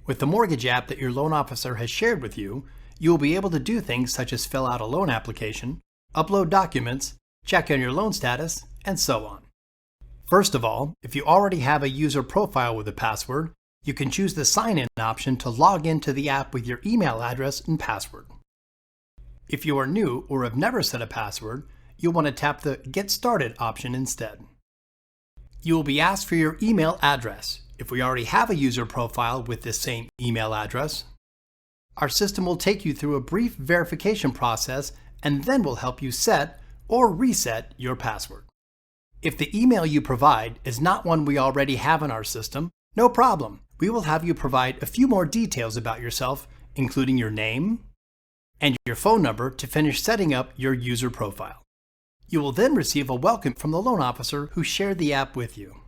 With the mortgage app that your loan officer has shared with you, you will be able to do things such as fill out a loan application, upload documents, check on your loan status, and so on. First of all, if you already have a user profile with a password, you can choose the sign-in option to log into the app with your email address and password. If you are new or have never set a password, you'll want to tap the Get Started option instead. You will be asked for your email address. If we already have a user profile with this same email address, our system will take you through a brief verification process and then will help you set or reset your password. If the email you provide is not one we already have in our system, no problem. We will have you provide a few more details about yourself, including your name and your phone number to finish setting up your user profile. You will then receive a welcome from the loan officer who shared the app with you.